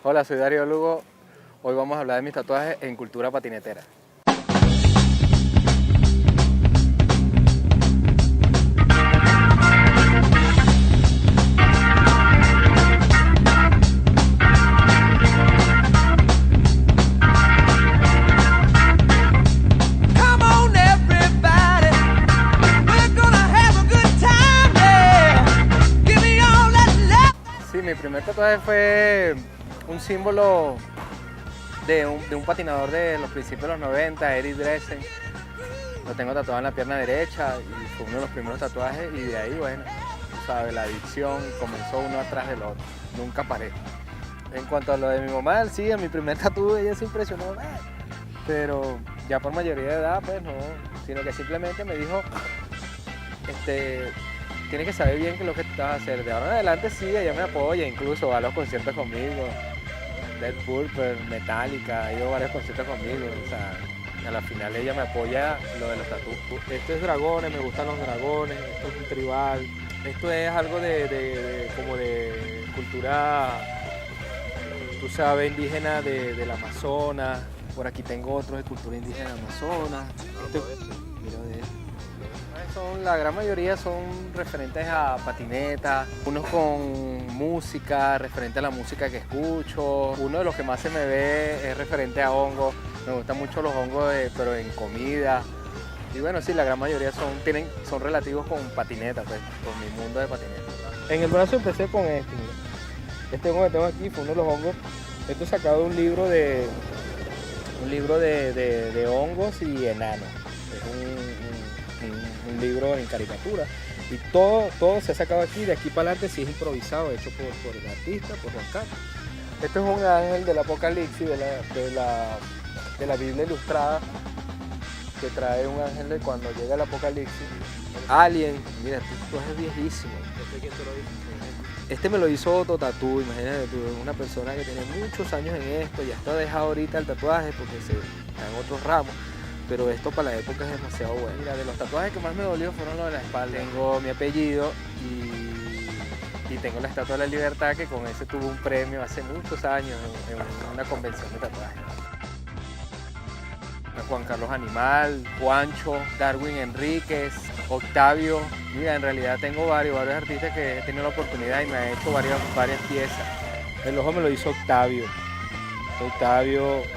Hola, soy Darío Lugo. Hoy vamos a hablar de mis tatuajes en cultura patinetera. Sí, mi primer tatuaje fue un símbolo de un patinador de los principios de los 90, Eric Dressen. Lo tengo tatuado en la pierna derecha y fue uno de los primeros tatuajes, y de ahí, bueno, tú sabes, la adicción comenzó uno atrás del otro, nunca paré. En cuanto a lo de mi mamá, sí, en mi primer tatu ella se impresionó, pero ya por mayoría de edad, pues no, sino que simplemente me dijo, tienes que saber bien qué es lo que tú vas a hacer. De ahora en adelante sí, ella me apoya, incluso va a los conciertos conmigo. Dead Purple, Metallica, ha ido a varios conciertos conmigo. O sea, a la final ella me apoya lo de los tatuos. Esto es dragones, me gustan los dragones, esto es un tribal. Esto es algo como de cultura, tú sabes, indígena del Amazonas. Por aquí tengo otros de cultura indígena del Amazonas. Mira de esto. La gran mayoría son referentes a patineta, unos con música, referente a la música que escucho. Uno de los que más se me ve es referente a hongos. Me gustan mucho los hongos, pero en comida. Y bueno, sí, la gran mayoría son relativos con patineta, pues, con mi mundo de patineta. En el brazo empecé con este, mira. Este hongo que tengo aquí fue uno de los hongos. Esto es sacado de un libro de hongos y enanos. Es un libro en caricatura, y todo se ha sacado aquí. De aquí para adelante sí es improvisado, hecho por el artista, por Juan Carlos. Este es un ángel del Apocalipsis, de la Biblia ilustrada, que trae un ángel de cuando llega el Apocalipsis. Alien, mira, esto es viejísimo. ¿Quién te lo dice? Este me lo hizo Otto Tatú, imagínate tú, una persona que tiene muchos años en esto, ya está dejado ahorita el tatuaje porque está en otros ramos. Pero esto para la época es demasiado bueno. Mira, de los tatuajes que más me dolió fueron los de la espalda. Tengo mi apellido y tengo la Estatua de la Libertad, que con ese tuvo un premio hace muchos años en una convención de tatuajes. Juan Carlos Animal, Juancho, Darwin Enríquez, Octavio. Mira, en realidad tengo varios artistas que he tenido la oportunidad y me han hecho varias piezas. El ojo me lo hizo Octavio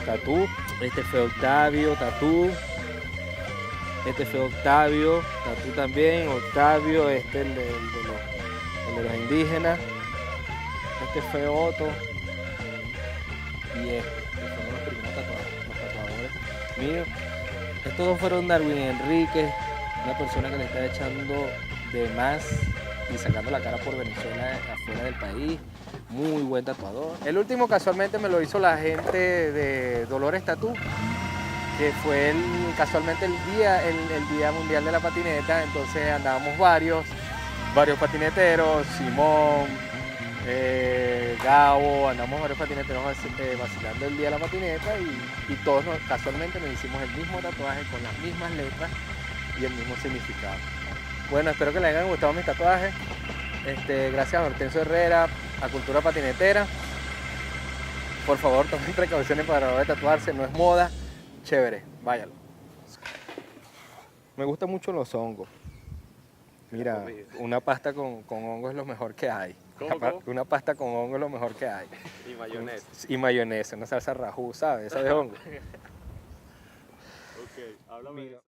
Tatú. Este fue Octavio Tatú. Este fue Octavio Tatú también. Octavio, el de los indígenas. Este fue Otto. Y este fueron los primeros tatuadores míos. Estos dos fueron Darwin Enríquez, una persona que le está echando de más y sacando la cara por Venezuela afuera del país. Muy buen tatuador. El último casualmente me lo hizo la gente de Dolores Tatú, que fue casualmente el día mundial de la patineta. Entonces andábamos varios patineteros, Simón, Gabo, andamos varios patineteros vacilando el día de la patineta, y todos casualmente nos hicimos el mismo tatuaje con las mismas letras y el mismo significado. Bueno, espero que les hayan gustado mis tatuajes. Gracias a Hortensio Herrera, a Cultura Patinetera. Por favor, tomen precauciones para la hora de tatuarse, no es moda. Chévere, váyalo. Me gustan mucho los hongos. Mira, una pasta con hongo es lo mejor que hay. ¿Cómo? Una pasta con hongo es lo mejor que hay. Y mayonesa. Y mayonesa, una salsa rajú, ¿sabes? Esa de hongo. Ok, háblame.